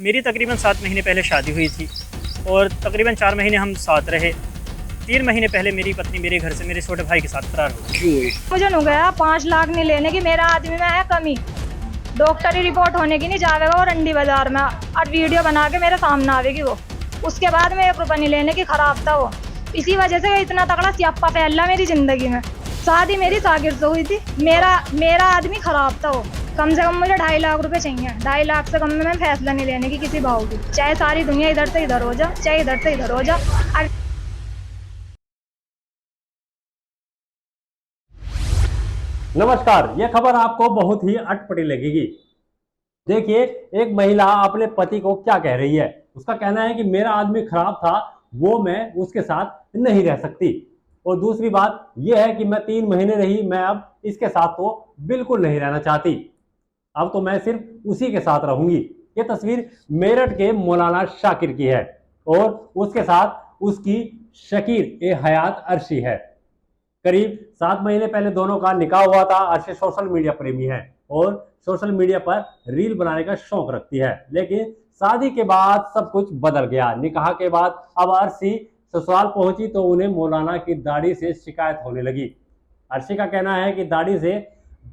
मेरी तकरीबन 7 महीने पहले शादी हुई थी और तकरीबन 4 महीने हम साथ रहे। 3 महीने पहले मेरी पत्नी मेरे घर से मेरे छोटे भाई के साथ फरार हो गई। मुझे नु गया 5 लाख नहीं लेने की, मेरा आदमी में है कमी, डॉक्टरी रिपोर्ट होने की नहीं जावेगा वो रंडी बाजार में और वीडियो बना के मेरे सामने आवेगी वो। उसके बाद में 1 रुपया नहीं लेने की, खराब था वो। इसी वजह से इतना तगड़ा स्यापा फैला मेरी जिंदगी में। शादी मेरी सागिर से हुई थी, मेरा आदमी खराब था वो। कम से कम मुझे 2.5 लाख रुपए चाहिए। 2.5 लाख से कम में मैं फैसला नहीं लेने की किसी भाव की, चाहे सारी दुनिया इधर से इधर हो जा, चाहे इधर से इधर हो जा। नमस्कार, यह खबर आपको बहुत ही अटपटी लगेगी। देखिए, एक महिला अपने पति को क्या कह रही है। उसका कहना है कि मेरा आदमी खराब था, वो मैं उसके साथ नहीं रह सकती। और दूसरी बात यह है कि मैं 3 महीने रही, मैं अब इसके साथ तो बिल्कुल नहीं रहना चाहती। अब तो मैं सिर्फ उसी के साथ रहूंगी। ये तस्वीर मेरठ के मौलाना शाकिर की है और उसके साथ उसकी शकीर ए हयात अर्शी है। करीब 7 महीने पहले दोनों का निकाह हुआ था। अर्शी सोशल मीडिया प्रेमी है और सोशल मीडिया पर रील बनाने का शौक रखती है, लेकिन शादी के बाद सब कुछ बदल गया। निकाह के बाद अब अर्शी ससुराल पहुंची तो उन्हें मौलाना की दाढ़ी से शिकायत होने लगी। अर्शी का कहना है कि दाढ़ी से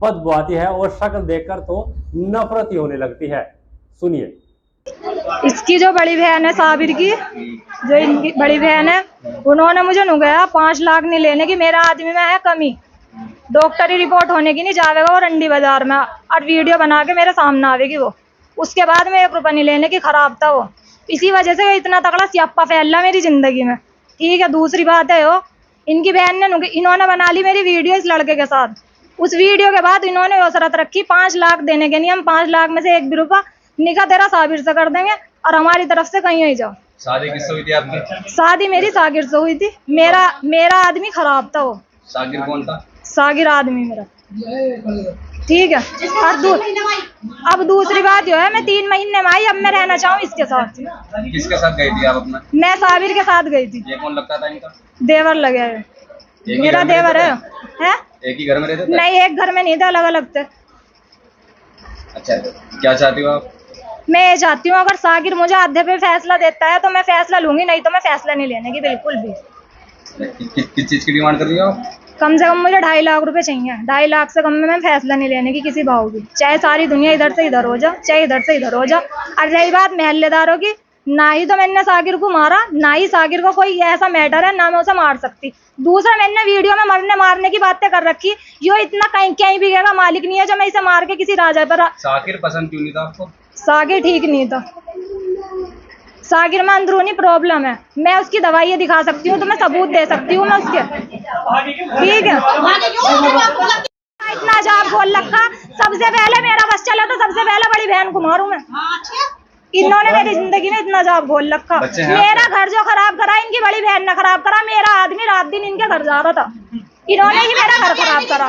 बदबू आती है और शक्ल देखकर तो नफरत ही होने लगती है। सुनिए। इसकी जो बड़ी बहन है साबिर की, जो इनकी बड़ी बहन है, उन्होंने मुझे नु गया 5 लाख नहीं लेने की, मेरा आदमी में है कमी, डॉक्टरी रिपोर्ट होने की नहीं जावेगा वो रंडी बाजार में और वीडियो बना के मेरे सामने आवेगी वो। उसके बाद में 1 रुपया नहीं लेने की, खराब था वो। इसी वजह से इतना तगड़ा स्यापा फैला मेरी जिंदगी में। ठीक है, दूसरी बात है वो इनकी बहन ने इन्होंने बना ली मेरी वीडियो इस लड़के के साथ। उस वीडियो के बाद इन्होंने वो शर्त रखी 5 लाख देने के नहीं, हम 5 लाख में से 1 भी रुपया निकाह तेरा साबिर से कर देंगे और हमारी तरफ से कहीं ही जाओ। शादी किससे हुई थी आपकी? शादी मेरी सागिर से हुई थी। मेरा आदमी खराब था वो। सागिर कौन था? सागिर आदमी मेरा। ठीक है, और अब दूसरी बात जो है, मैं 3 महीने में आई, अब मैं रहना चाहूँ इसके साथ। किसके साथ गई थी आप अपना? मैं साबिर के साथ गई थी। ये कौन लगता था इनका? देवर लगे है, मेरा देवर है। एक ही घर में रहते थे? नहीं, एक घर में नहीं थे, अलग अलग थे। अच्छा, क्या चाहती हो आप? मैं ये चाहती हूँ अगर सागिर मुझे आधे पे फैसला देता है तो मैं फैसला लूंगी, नहीं तो मैं फैसला नहीं लेने की बिल्कुल भी। किस चीज की डिमांड कर रही हो आप? कम से कम मुझे 2.5 लाख रुपए चाहिए। 2.5 लाख से कम में मैं फैसला नहीं लेने की किसी भाव की, चाहे सारी दुनिया इधर से इधर हो जा, चाहे इधर से इधर हो जा। और रही बात महल्लेदारों की, ना ही तो मैंने सागिर को मारा, ना ही सागिर को कोई ऐसा मैटर है, ना मैं उसे मार सकती। दूसरा, मैंने वीडियो में मरने मारने की बातें कर रखी, यो इतना कहीं बिगेगा मालिक नहीं है जो मैं इसे मार के किसी राजा पर। सागिर पसंद क्यों नहीं था आपको? सागिर ठीक नहीं था। सागिर में अंदरूनी प्रॉब्लम है, मैं उसकी दवाइयाँ दिखा सकती हूँ, तो मैं सबूत दे सकती हूँ मैं उसके। ठीक है, इतना जाब बोल रखा, सबसे पहले मेरा बस चला तो सबसे पहले बड़ी बहन को मारूं मैं। इन्होंने मेरी जिंदगी में इतना जाब बोल रखा। मेरा घर जो खराब करा इनकी बड़ी बहन ने खराब करा। मेरा आदमी रात दिन इनके घर जा रहा था, इन्होंने ही मेरा घर खराब करा।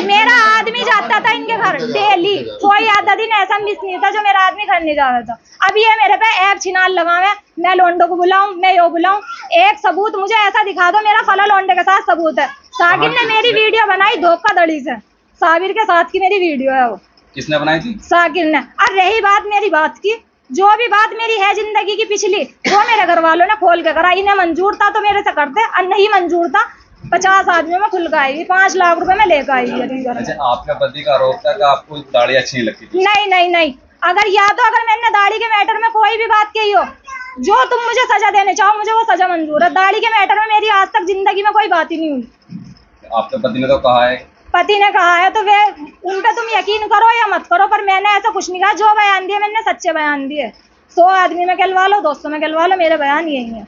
मेरा आदमी जाता था इनके घर डेली, कोई आधा दिन ऐसा मिस नहीं था जो मेरा आदमी घर नहीं जा रहा था। अब ये मेरे पे ऐप छिनाल लगावे, मैं लोंडो को बुलाऊं, मैं यो बुलाऊं, एक सबूत मुझे ऐसा दिखा दो, मेरा फला लोंडे के साथ सबूत है। सागिर ने मेरी वीडियो बनाई धोखाधड़ी से, साबिर के साथ की मेरी वीडियो है वो। किसने बनाई थी? सागिर ने। और रही बात मेरी बात की, जो भी बात मेरी है जिंदगी की पिछली, वो मेरे घर वालों ने खोल के करा। इन्हें मंजूर था तो मेरे से करते, और नहीं मंजूर था 50 आदमियों में खुल के आएगी, 5 लाख रुपए में लेकर आएगी। अच्छा, आपका पति का आरोप था कि आपको दाढ़ी अच्छी नहीं लगती थी? नहीं, अगर मैंने दाढ़ी के मैटर में कोई भी बात कही हो, जो तुम मुझे सजा देने चाहो, मुझे वो सजा मंजूर है। दाढ़ी के मैटर में मेरी आज तक जिंदगी में कोई बात ही नहीं हुई। आपके पति ने तो कहा है। पति ने कहा है तो वे उन पे तुम यकीन करो या मत करो, पर मैंने ऐसा कुछ नहीं कहा। जो बयान दिए मैंने सच्चे बयान दिए। 100 आदमी में कहलवा लो, 200 में कहलवा लो, मेरे बयान यही है।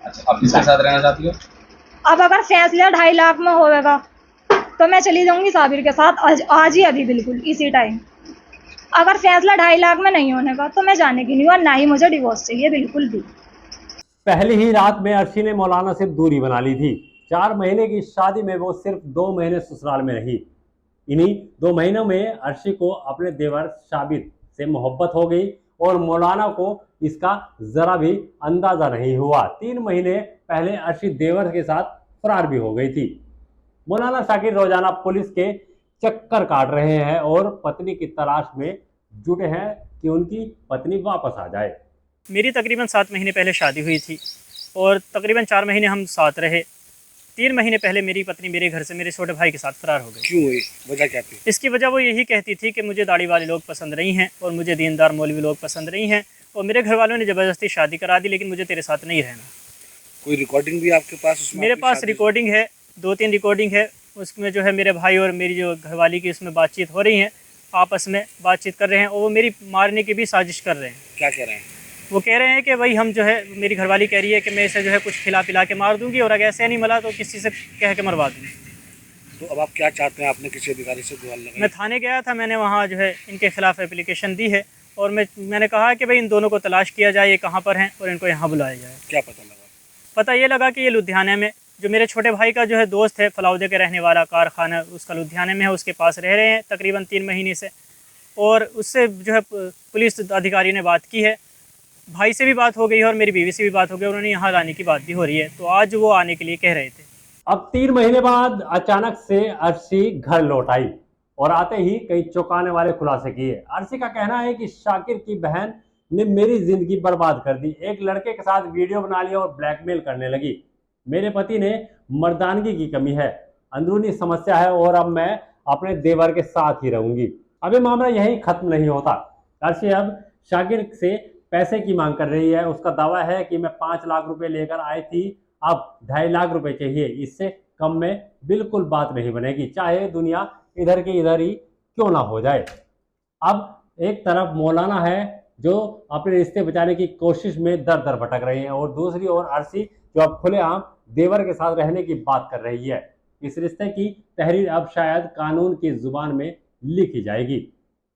अच्छा, अब किसके साथ रहना चाहती हो? अब अगर फैसला 2.5 लाख में होगा तो मैं चली जाऊंगी साबिर के साथ, आज ही, अभी, बिल्कुल इसी टाइम। अगर फैसला 2.5 लाख में नहीं होने का तो मैं जाने की नहीं हूँ, और ना ही मुझे डिवोर्स चाहिए बिल्कुल भी। पहली ही रात में अर्शी ने मौलाना से दूरी बना ली थी। 4 महीने की शादी में वो सिर्फ 2 महीने ससुराल में रही। इन्हीं 2 महीनों में अर्शी को अपने देवर शाबिर से मोहब्बत हो गई और मौलाना को इसका जरा भी अंदाजा नहीं हुआ। 3 महीने पहले अर्शी देवर के साथ फरार भी हो गई थी। मौलाना शाकिर रोजाना पुलिस के चक्कर काट रहे हैं और पत्नी की तलाश में जुटे हैं कि उनकी पत्नी वापस आ जाए। मेरी तकरीबन 7 महीने पहले शादी हुई थी और तकरीबन 4 महीने हम साथ रहे। 3 महीने पहले मेरी पत्नी मेरे घर से मेरे छोटे भाई के साथ फरार हो गई। क्यों हुई, वजह क्या थी? इसकी वजह वो यही कहती थी कि मुझे दाढ़ी वाले लोग पसंद नहीं हैं और मुझे दीनदार मौलवी लोग पसंद नहीं हैं, और मेरे घर वालों ने ज़बरदस्ती शादी करा दी, लेकिन मुझे तेरे साथ नहीं रहना। कोई रिकॉर्डिंग भी आपके पास? उसमें मेरे आपकी पास शादी- रिकॉर्डिंग है, 2-3 रिकॉर्डिंग है। उसमें जो है मेरे भाई और मेरी जो घरवाली की उसमें बातचीत हो रही है, आपस में बातचीत कर रहे हैं, और वो मेरी मारने की भी साजिश कर रहे हैं। क्या कह रहे हैं? वो कह रहे हैं कि भाई हम जो है, मेरी घरवाली कह रही है कि मैं इसे जो है कुछ खिला पिला के मार दूंगी, और अगर ऐसे नहीं मिला तो किसी से कह के मरवा दूंगी। तो अब आप क्या चाहते हैं? आपने किसी अधिकारी से गुहार लगाई? मैं थाने गया था, मैंने वहाँ जो है इनके खिलाफ़ एप्लीकेशन दी है, और मैंने कहा कि भाई इन दोनों को तलाश किया जाए, ये कहाँ पर हैं, और इनको यहाँ बुलाया जाए। क्या पता लगा? पता ये लगा कि ये लुधियाने में, जो मेरे छोटे भाई का जो है दोस्त है फलाउदे के रहने वाला, कारखाना उसका लुधियाने में है, उसके पास रह रहे हैं तकरीबन 3 महीने से, और उससे जो है पुलिस अधिकारी ने बात की है, भाई से भी बात हो गई है और मेरी बीवी से भी बात हो गई, उन्होंने यहाँ लाने की बात भी हो रही है, तो आज वो आने के लिए कह रहे थे। अब 3 महीने बाद अचानक से अर्शी घर लौट आई और आते ही कई चौंकाने वाले खुलासे किए। अर्शी का कहना है कि शाकिर की बहन ने मेरी जिंदगी बर्बाद कर दी, एक लड़के के साथ वीडियो बना लिया और ब्लैकमेल करने लगी। मेरे पति ने मर्दानगी की कमी है, अंदरूनी समस्या है, और अब मैं अपने देवर के साथ ही रहूंगी। अब ये मामला यहीं खत्म नहीं होता। अर्शी अब शाकिर से पैसे की मांग कर रही है। उसका दावा है कि मैं 5 लाख रुपए लेकर आई थी, अब 2.5 लाख रुपए चाहिए, इससे कम में बिल्कुल बात नहीं बनेगी, चाहे दुनिया इधर की इधर ही क्यों ना हो जाए। अब एक तरफ मौलाना है जो अपने रिश्ते बचाने की कोशिश में दर दर भटक रही है, और दूसरी ओर अर्शी जो अब खुलेआम देवर के साथ रहने की बात कर रही है। इस रिश्ते की तहरीर अब शायद कानून की जुबान में लिखी जाएगी।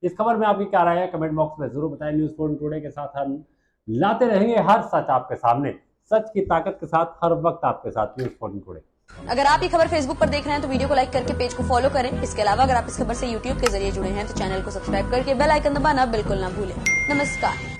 इस खबर में आपकी क्या राय है, कमेंट बॉक्स में जरूर बताएं। न्यूज़ 14 टुडे के साथ हम लाते रहेंगे हर सच आपके सामने, सच की ताकत के साथ हर वक्त आपके साथ। News 14 today. अगर आप ये खबर फेसबुक पर देख रहे हैं तो वीडियो को लाइक करके पेज को फॉलो करें। इसके अलावा अगर आप इस खबर से यूट्यूब के जरिए जुड़े हैं तो चैनल को सब्सक्राइब करके बेल आइकन दबाना बिल्कुल ना भूलें। नमस्कार।